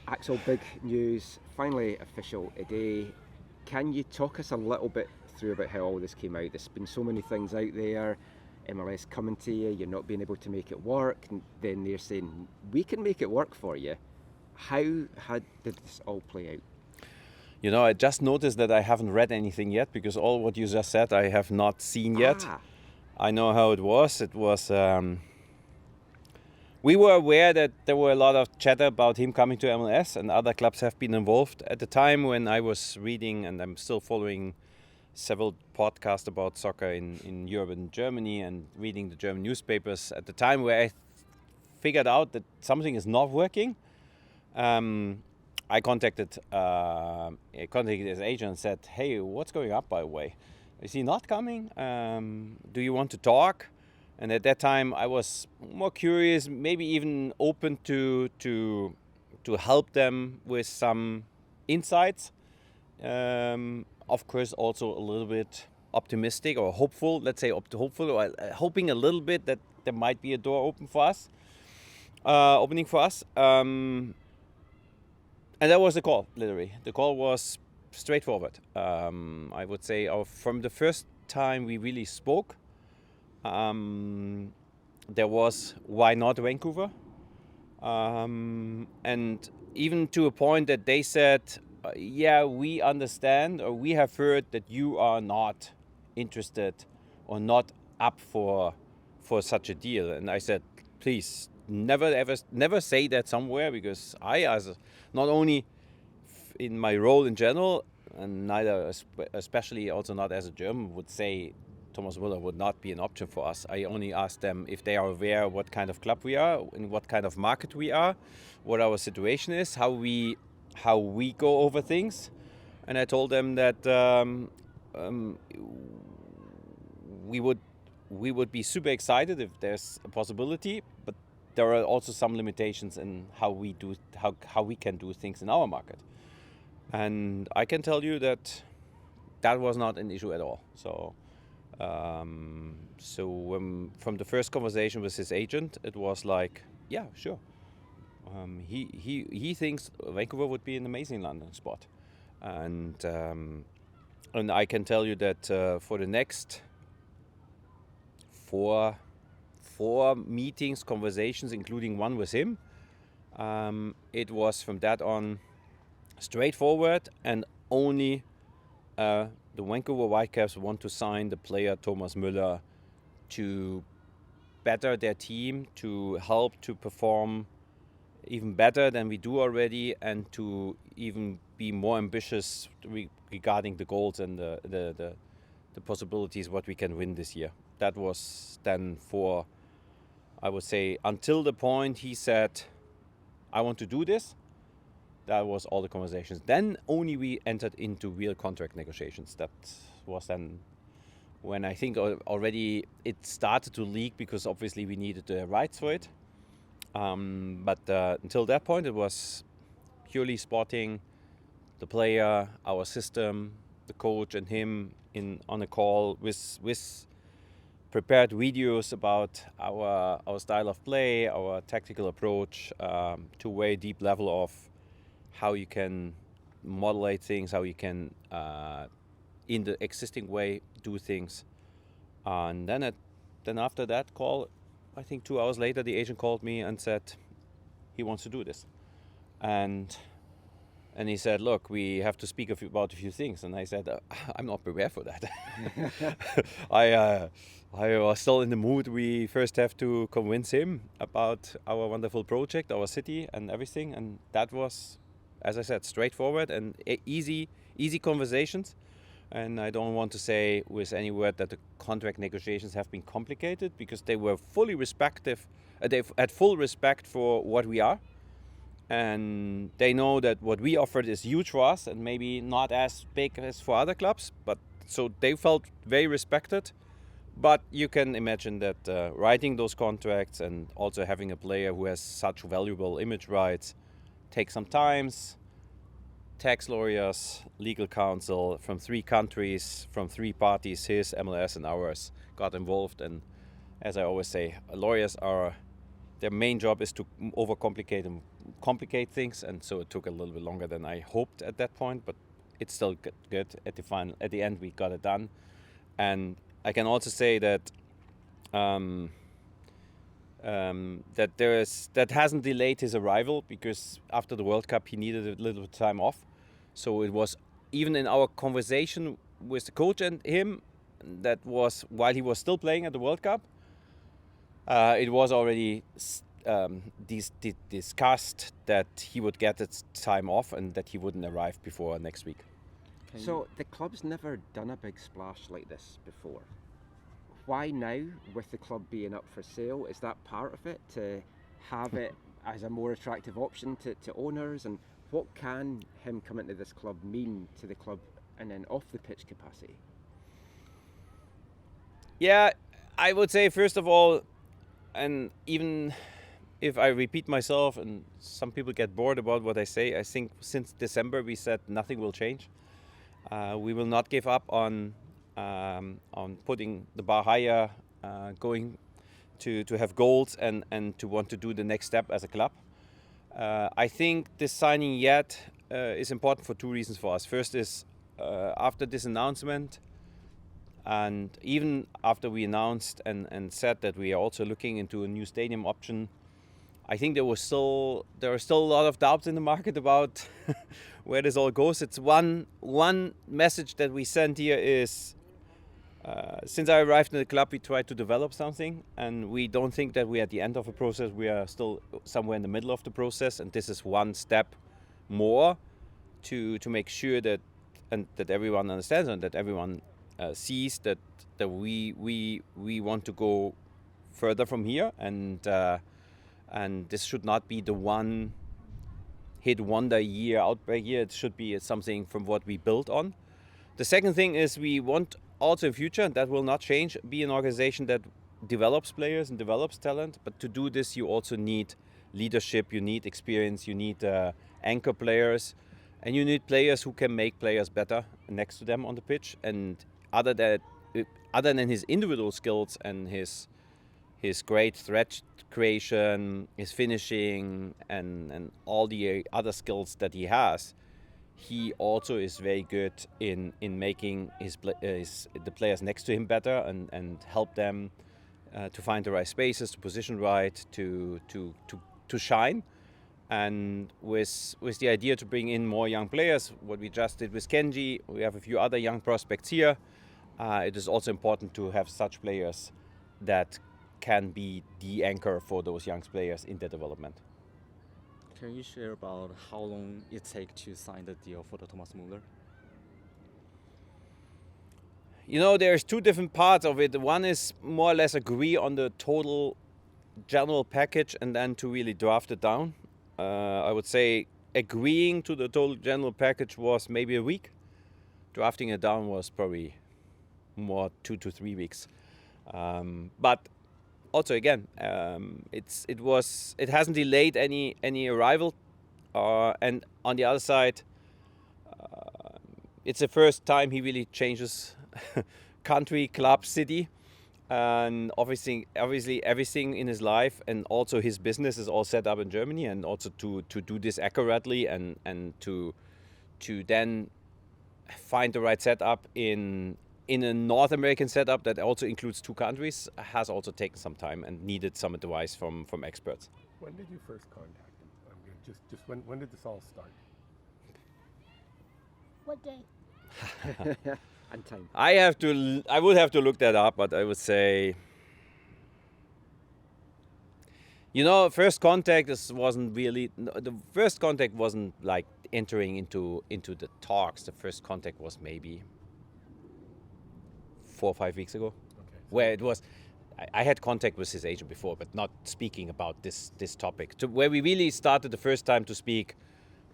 Axel, big news, finally official today. Can you talk us a little bit through about how all this came out? There's been so many things out there, MLS coming to you, you're not being able to make it work, and then they're saying, we can make it work for you. How did this all play out? You know, I just noticed that I haven't read anything yet because all what you just said I have not seen yet. I know how it was. It was... we were aware that there were a lot of chatter about him coming to MLS, and other clubs have been involved. At the time when I was reading, and I'm still following several podcasts about soccer in Europe and Germany, and reading the German newspapers, at the time where I figured out that something is not working, I contacted his agent and said, hey, what's going up, by the way? Is he not coming? Do you want to talk? And at that time, I was more curious, maybe even open to help them with some insights. Of course, also a little bit optimistic or hopeful. Let's say hopeful, or hoping a little bit that there might be a door opening for us. And that was the call, literally. The call was straightforward. I would say from the first time we really spoke, there was, why not Vancouver? And even to a point that they said, yeah, we understand, or we have heard that you are not interested or not up for such a deal. And I said, please, never say that somewhere, because I, not only in my role in general, and neither especially also not as a German, would say Thomas Müller would not be an option for us. I only asked them if they are aware what kind of club we are, in what kind of market we are, what our situation is, how we go over things. And I told them that we would be super excited if there's a possibility, but there are also some limitations in how we can do things in our market. And I can tell you that was not an issue at all. So from the first conversation with his agent, it was like, yeah, sure. He thinks Vancouver would be an amazing landing spot, and I can tell you that for the next four meetings, conversations, including one with him, it was from that on straightforward, and only the Vancouver Whitecaps want to sign the player Thomas Müller to better their team, to help to perform even better than we do already, and to even be more ambitious regarding the goals and the possibilities what we can win this year. That was then for, I would say, until the point he said, I want to do this. That was all the conversations. Then only we entered into real contract negotiations. That was then when I think already it started to leak, because obviously we needed the rights for it. But until that point, it was purely spotting the player, our system, the coach, and him on a call with prepared videos about our style of play, our tactical approach, to a very deep level of how you can modulate things, how you can, in the existing way, do things. And then after that call, I think 2 hours later, the agent called me and said he wants to do this. And he said, look, we have to speak about a few things. And I said, I'm not prepared for that. I was still in the mood. We first have to convince him about our wonderful project, our city, and everything. And that was, as I said, straightforward and easy conversations. And I don't want to say with any word that the contract negotiations have been complicated, because they were fully respective. They had full respect for what we are. And they know that what we offered is huge for us, and maybe not as big as for other clubs. But so they felt very respected. But you can imagine that writing those contracts and also having a player who has such valuable image rights takes some time. Tax lawyers, legal counsel from 3 countries, from 3 parties, his, MLS, and ours, got involved. And as I always say, lawyers their main job is to overcomplicate and complicate things, and so it took a little bit longer than I hoped at that point. But it's still good. At the end, we got it done, and I can also say that that hasn't delayed his arrival, because after the World Cup he needed a little bit of time off. So it was even in our conversation with the coach and him, that was while he was still playing at the World Cup. It was already discussed that he would get its time off and that he wouldn't arrive before next week. So the club's never done a big splash like this before. Why now, with the club being up for sale? Is that part of it, to have it as a more attractive option to owners? And what can him coming to this club mean to the club and then off the pitch capacity? Yeah, I would say first of all, and even if I repeat myself and some people get bored about what I say, I think since December we said nothing will change. We will not give up on putting the bar higher, going to have goals and to want to do the next step as a club. I think this signing yet is important for two reasons for us. First is after this announcement, and even after we announced and said that we are also looking into a new stadium option, I think there are still a lot of doubts in the market about where this all goes. It's one message that we send here is, since I arrived in the club, we tried to develop something, and we don't think that we're at the end of a process. We are still somewhere in the middle of the process, and this is one step more to make sure that everyone understands and that everyone sees that we want to go further from here, and this should not be the one hit wonder year, outbreak year. It should be something from what we built on. The second thing is we want also in future, and that will not change, be an organization that develops players and develops talent. But to do this, you also need leadership, you need experience, you need anchor players, and you need players who can make players better next to them on the pitch. And other than his individual skills and his great threat creation, his finishing, and all the other skills that he has, he also is very good in making the players next to him better and help them to find the right spaces, to position right, to shine. And with the idea to bring in more young players, what we just did with Kenji, we have a few other young prospects here. It is also important to have such players that can be the anchor for those young players in their development. Can you share about how long it takes to sign the deal for the Thomas Müller? You know, there's two different parts of it. One is more or less agree on the total general package and then to really draft it down. I would say agreeing to the total general package was maybe a week. Drafting it down was probably more 2 to 3 weeks. But also again, it hasn't delayed any arrival, and on the other side, it's the first time he really changes country, club, city, and obviously everything in his life and also his business is all set up in Germany, and also to do this accurately and to then find the right setup in a North American setup that also includes 2 countries has also taken some time and needed some advice from experts. When did you first contact him? I mean, just when did this all start? What day? And time. I would have to look that up, but I would say, you know, first contact the first contact wasn't like entering into the talks. The first contact was maybe 4 or 5 weeks ago, Okay. where it was, I had contact with his agent before, but not speaking about this topic. Where we really started the first time to speak,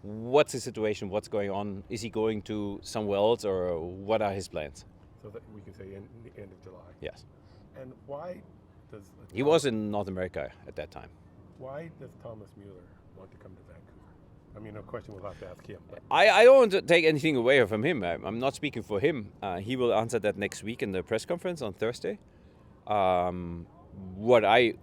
what's the situation, what's going on, is he going to somewhere else, or what are his plans? So that we can say in the end of July. Yes. And why does He was in North America at that time. Why does Thomas Müller want to come to Vancouver? I mean, a question we'll have to ask him. But I don't want to take anything away from him. I'm not speaking for him. He will answer that next week in the press conference on Thursday. What I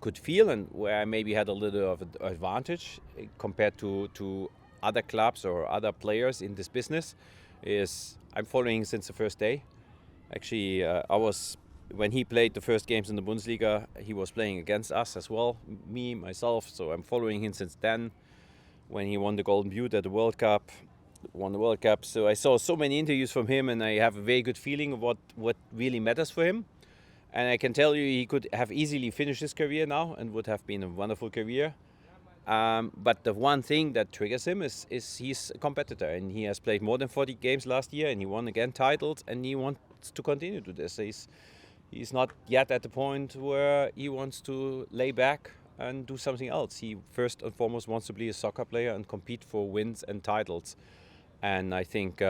could feel, and where I maybe had a little of an advantage compared to other clubs or other players in this business, is I'm following since the first day. Actually, when he played the first games in the Bundesliga, he was playing against us as well, myself. So I'm following him since then. When he won the Golden Boot at the World Cup, won the World Cup. So I saw so many interviews from him, and I have a very good feeling of what really matters for him. And I can tell you, he could have easily finished his career now and would have been a wonderful career. But the one thing that triggers him is he's a competitor, and he has played more than 40 games last year, and he won again titles, and he wants to continue to this. He's not yet at the point where he wants to lay back and do something else. He first and foremost wants to be a soccer player and compete for wins and titles. And I think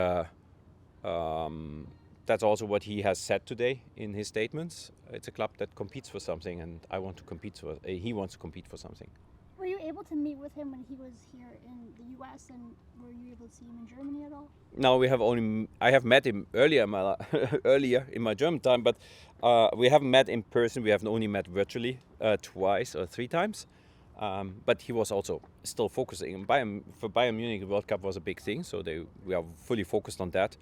that's also what he has said today in his statements. It's a club that competes for something, and he wants to compete for something. Were you able to meet with him when he was here in the U.S. and were you able to see him in Germany at all? No, I have met him earlier in my German time, but we haven't met in person. We have only met virtually twice or 3 times. But he was also still focusing. For Bayern Munich, the World Cup was a big thing, so we are fully focused on that.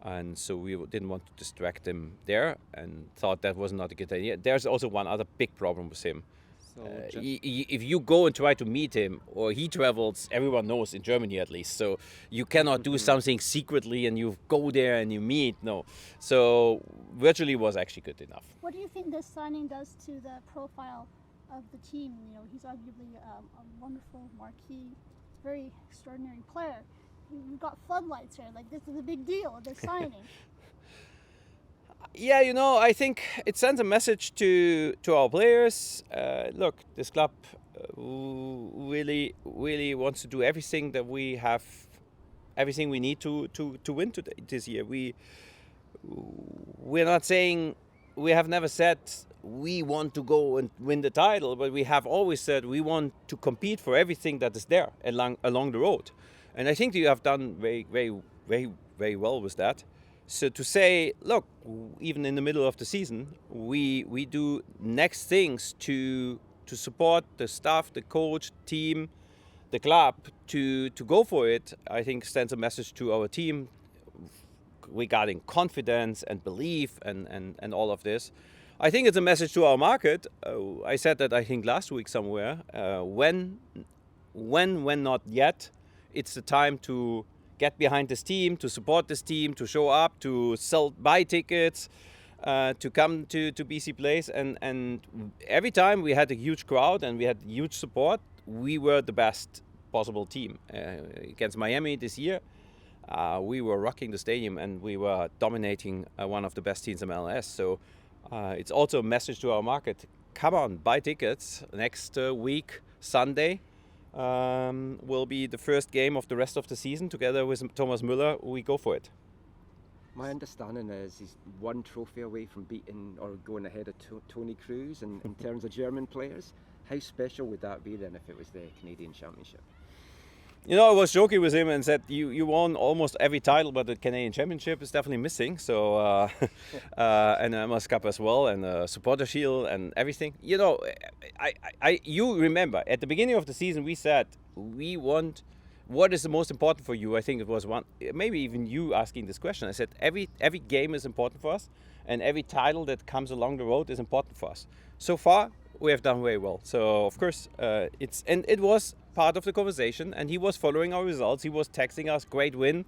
And so we didn't want to distract him there, and thought that was not a good idea. There's also one other big problem with him. So If you go and try to meet him, or he travels, everyone knows in Germany at least. So you cannot do something secretly and you go there and you meet. No. So virtually was actually good enough. What do you think this signing does to the profile of the team? You know, he's arguably a wonderful marquee, very extraordinary player. You've got floodlights here. Like, this is a big deal, this signing. Yeah, I think it sends a message to our players. Look, this club really wants to do everything that we have, everything we need to win this year. We're not saying, we have never said we want to go and win the title, but we have always said we want to compete for everything that is there along the road. And I think you have done very, very, very, very well with that. So to say, look, even in the middle of the season, we do next things to support the staff, the coach, team, the club to go for it, I think sends a message to our team regarding confidence and belief and all of this. I think it's a message to our market. I said that I think last week somewhere. When not yet, it's the time to get behind this team, to support this team, to show up, to buy tickets, to come to BC Place. And every time we had a huge crowd and we had huge support, we were the best possible team. Against Miami this year, we were rocking the stadium and we were dominating one of the best teams in MLS. So it's also a message to our market. Come on, buy tickets. Next week, Sunday, will be the first game of the rest of the season. Together with Thomas Müller, we go for it. My understanding is he's one trophy away from beating or going ahead of Tony Cruz in terms of German players. How special would that be then if it was the Canadian Championship? I was joking with him and said, you won almost every title, but the Canadian Championship is definitely missing. So, and MLS Cup as well, and Supporter Shield and everything. You remember, at the beginning of the season, we said, we want, what is the most important for you? I think it was maybe even you asking this question. I said, every game is important for us, and every title that comes along the road is important for us. So far, we have done very well. So, of course, it was part of the conversation, and he was following our results. He was texting us, great win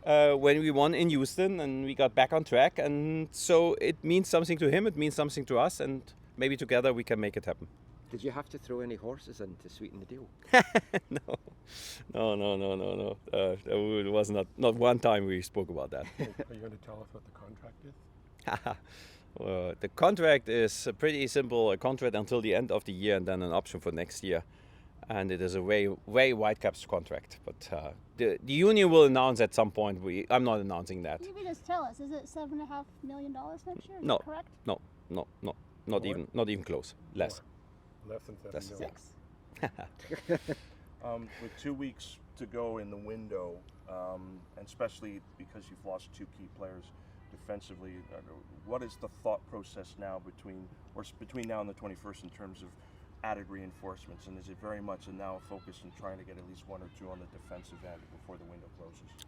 when we won in Houston and we got back on track, and so it means something to him, it means something to us, and maybe together we can make it happen. Did you have to throw any horses in to sweeten the deal? No. It was not one time we spoke about that. Are you going to tell us what the contract is? The contract is pretty simple, a contract until the end of the year and then an option for next year. And it is a very Whitecaps contract. But the union will announce at some point. I'm not announcing that. Maybe just tell us, is it $7.5 million next year? Is No, that correct? no, not even close. Less. Less than 7 million. 6. With 2 weeks to go in the window, and especially because you've lost 2 key players defensively, what is the thought process now between now and the 21st in terms of added reinforcements, and is it very much now a focus in trying to get at least one or two on the defensive end before the window closes?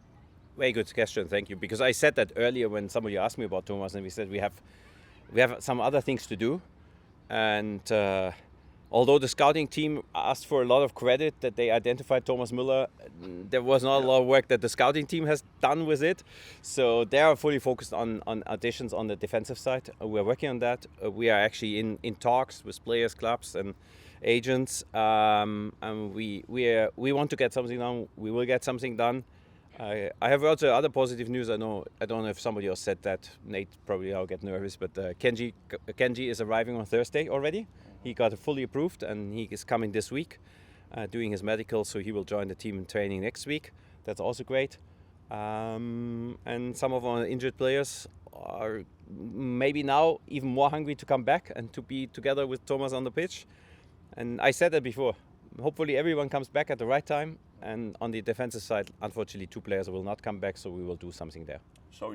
Very good question, thank you. Because I said that earlier when somebody asked me about Thomas, and we said we have some other things to do, and although the scouting team asked for a lot of credit that they identified Thomas Müller, there was not a lot of work that the scouting team has done with it. So they are fully focused on additions on the defensive side. We're working on that. We are actually in talks with players, clubs, and agents, and we want to get something done. We will get something done. I have also other positive news. I don't know if somebody else said that. Nate probably will get nervous, but Kenji is arriving on Thursday already. He got fully approved, and he is coming this week, doing his medical, so he will join the team in training next week. That's also great. And some of our injured players are maybe now even more hungry to come back and to be together with Thomas on the pitch. And I said that before. Hopefully everyone comes back at the right time. And on the defensive side, unfortunately, 2 players will not come back, so we will do something there. So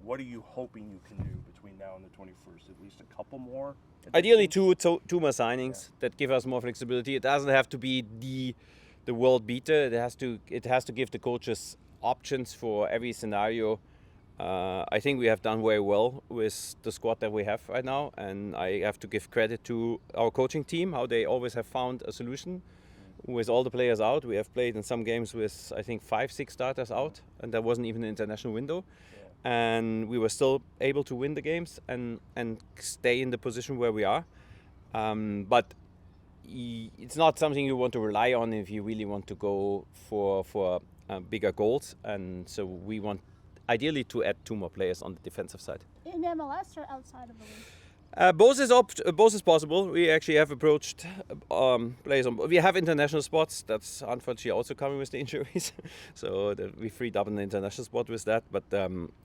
what are you hoping you can do between now and the 21st? At least a couple more? Ideally, two more signings that give us more flexibility. It doesn't have to be the world beater. It has to give the coaches options for every scenario. I think we have done very well with the squad that we have right now, and I have to give credit to our coaching team, how they always have found a solution. With all the players out, we have played in some games with, I think, 5-6 starters out, and there wasn't even an international window. And we were still able to win the games and stay in the position where we are. But it's not something you want to rely on if you really want to go for bigger goals. And so we want ideally to add 2 more players on the defensive side. In MLS or outside of the league? Both is possible. We actually have approached players. We have international spots. That's unfortunately also coming with the injuries. So we freed up an international spot with that. But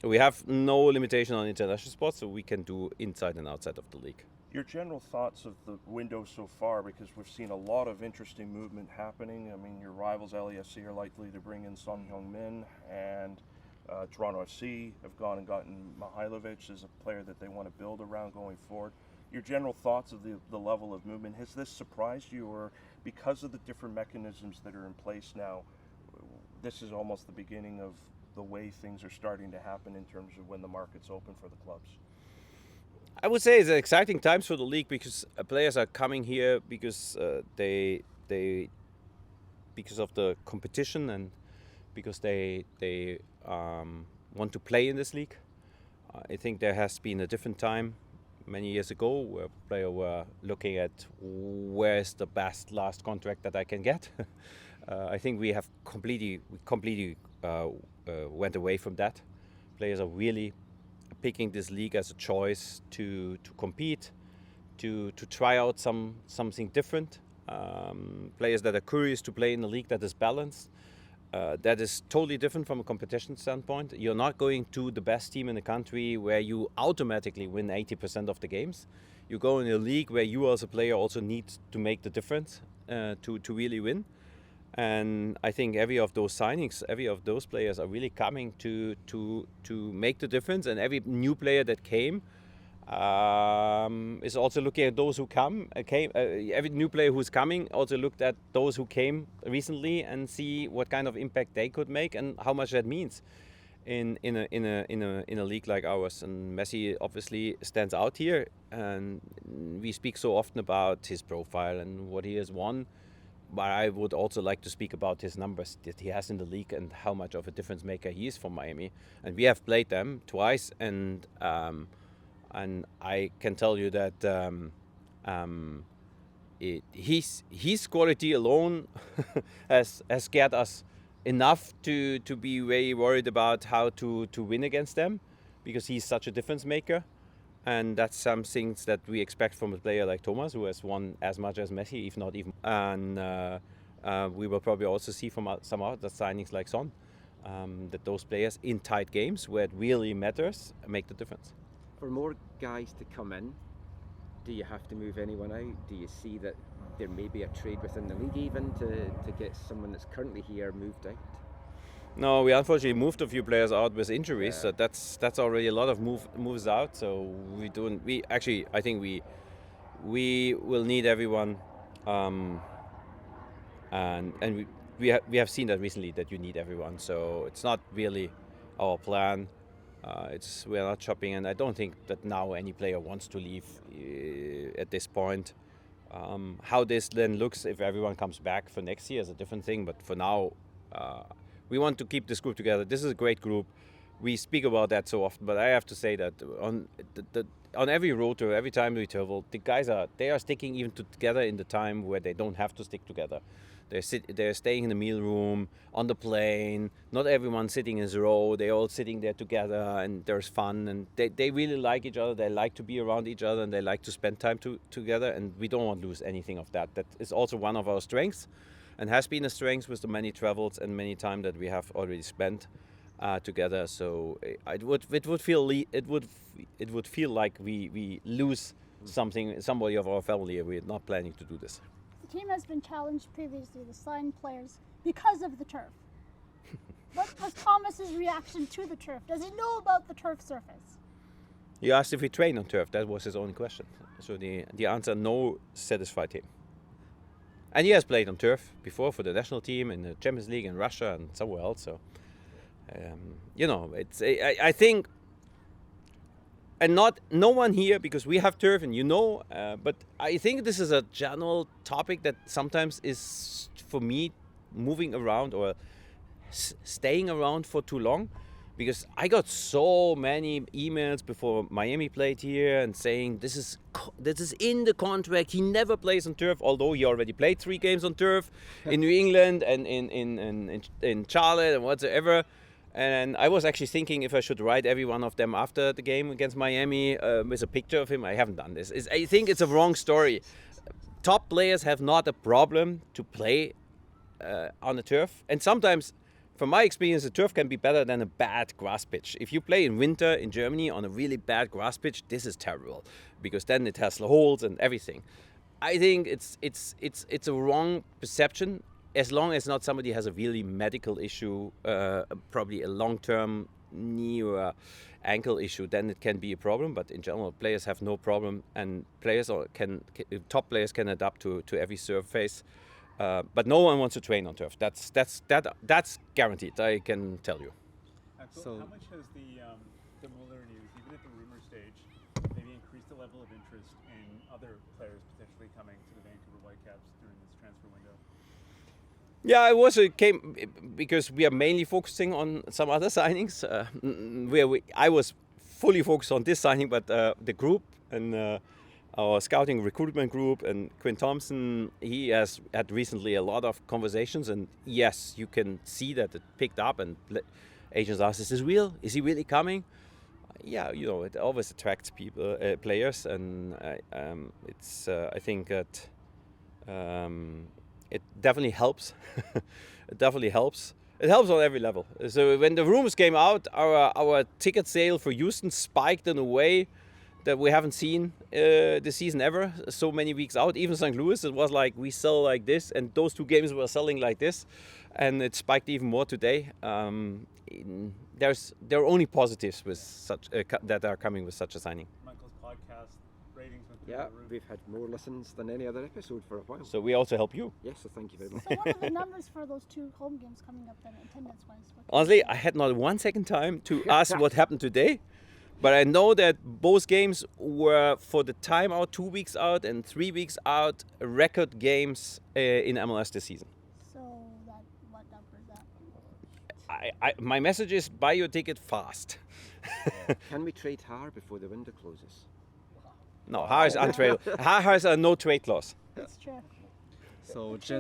we have no limitation on international spots, so we can do inside and outside of the league. Your general thoughts of the window so far, because we've seen a lot of interesting movement happening. I mean, your rivals LAFC are likely to bring in Son Heung-min, and Toronto FC have gone and gotten Mihailovic as a player that they want to build around going forward. Your general thoughts of the level of movement, has this surprised you, or because of the different mechanisms that are in place now, this is almost the beginning of the way things are starting to happen in terms of when the market's open for the clubs? I would say it's exciting times for the league because players are coming here because because of the competition and because they want to play in this league. I think there has been a different time many years ago where players were looking at where is the best last contract that I can get. I think we have completely went away from that. Players are really picking this league as a choice to compete, to try out something different. Players that are curious to play in a league that is balanced. That is totally different from a competition standpoint. You're not going to the best team in the country where you automatically win 80% of the games. You go in a league where you as a player also need to make the difference to really win. And I think every of those signings, every of those players are really coming to make the difference. And every new player that came is also looking at those who came. Every new player who's coming also looked at those who came recently and see what kind of impact they could make and how much that means in a league like ours. And Messi obviously stands out here, and we speak so often about his profile and what he has won. But I would also like to speak about his numbers that he has in the league and how much of a difference maker he is for Miami. And we have played them twice, and I can tell you that his quality alone has scared us enough to be very worried about how to win against them, because he's such a difference maker. And that's some things that we expect from a player like Thomas, who has won as much as Messi, if not even. And we will probably also see from some other signings like Son, that those players in tight games where it really matters make the difference. For more guys to come in, do you have to move anyone out? Do you see that there may be a trade within the league even to get someone that's currently here moved out? No, we unfortunately moved a few players out with injuries. Yeah. So that's already a lot of moves out. So I think we will need everyone, and we have seen that recently, that you need everyone. So it's not really our plan. We're not shopping, and I don't think that now any player wants to leave at this point. How this then looks if everyone comes back for next year is a different thing. But for now, we want to keep this group together. This is a great group. We speak about that so often, but I have to say that on every road tour, every time we travel, the guys are sticking even together in the time where they don't have to stick together. They're staying in the meal room, on the plane. Not everyone sitting in a row. They're all sitting there together, and there's fun. And they really like each other. They like to be around each other, and they like to spend time together. And we don't want to lose anything of that. That is also one of our strengths, and has been a strength with the many travels and many time that we have already spent together. So it would feel like we lose somebody of our family. We're not planning to do this. The team has been challenged previously to sign players because of the turf. What was Thomas's reaction to the turf? Does he know about the turf surface? He asked if we train on turf. That was his only question. So the answer, no, satisfied him. And he has played on turf before for the national team in the Champions League in Russia and somewhere else. So, I think, and no one here, because we have turf and but I think this is a general topic that sometimes is, for me, moving around or staying around for too long, because I got so many emails before Miami played here and saying this is in the contract. He never plays on turf, although he already played 3 games on turf in New England and in Charlotte and whatsoever. And I was actually thinking if I should write every one of them after the game against Miami with a picture of him. I haven't done this. I think it's a wrong story. Top players have not a problem to play on the turf. And sometimes, from my experience, the turf can be better than a bad grass pitch. If you play in winter in Germany on a really bad grass pitch, this is terrible, because then it has holes and everything. I think it's a wrong perception. As long as not somebody has a really medical issue, probably a long-term knee or ankle issue, then it can be a problem. But in general, players have no problem, and top players can adapt to every surface. But no one wants to train on turf. That's guaranteed. I can tell you. Axel, So- how much has the Müller news, even at the rumor stage, maybe increased the level of interest in other players potentially coming to the Vancouver Whitecaps during this transfer window? Yeah, it came because we are mainly focusing on some other signings. I was fully focused on this signing, but the group and our scouting recruitment group and Quinn Thompson, he has had recently a lot of conversations, and yes, you can see that it picked up, and agents ask, is this real? Is he really coming? Yeah, it always attracts players, and I think that it definitely helps. It definitely helps. It helps on every level. So when the rumors came out, our ticket sale for Houston spiked in a way that we haven't seen this season ever. So many weeks out. Even St. Louis, it was like we sell like this, and those 2 games were selling like this, and it spiked even more today. There are only positives with such that are coming with such a signing. Michael's podcast ratings went through Yeah, the roof. we've had more listens than any other episode for a while. So we also help you. Yes, so thank you very much. So what are the numbers for those 2 home games coming up then, attendance-wise? Honestly, I had not 1 second time to ask what happened today, but I know that both games were, for the time out, 2 weeks out and 3 weeks out, record games in MLS this season. So what number is that? My message is buy your ticket fast. Can we trade Har before the window closes? No, Har is untradeable. Har has a no trade clause. That's true. So Good for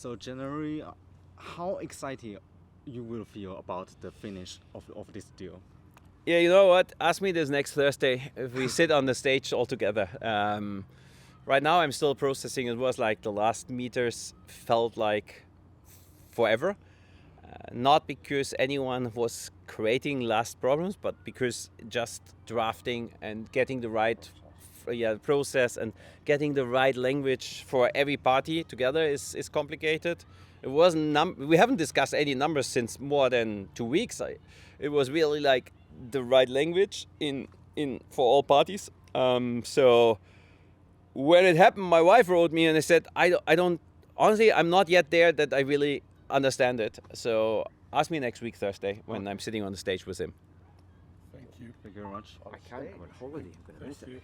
you. January, how excited you will feel about the finish of this deal? Yeah, you know what? Ask me this next Thursday if we sit on the stage all together. Right now, I'm still processing. It was like the last meters felt like forever. Not because anyone was creating last problems, but because just drafting and getting the right process and getting the right language for every party together is complicated. It wasn't we haven't discussed any numbers since more than 2 weeks. It was really like the right language in for all parties. So when it happened, my wife wrote me and I said, I don't, honestly, I'm not yet there that I really understand it. So ask me next week, Thursday, when I'm sitting on the stage with him. Thank you. Thank you very much. I can't. I'm on holiday. I'm going to miss Thank it. you.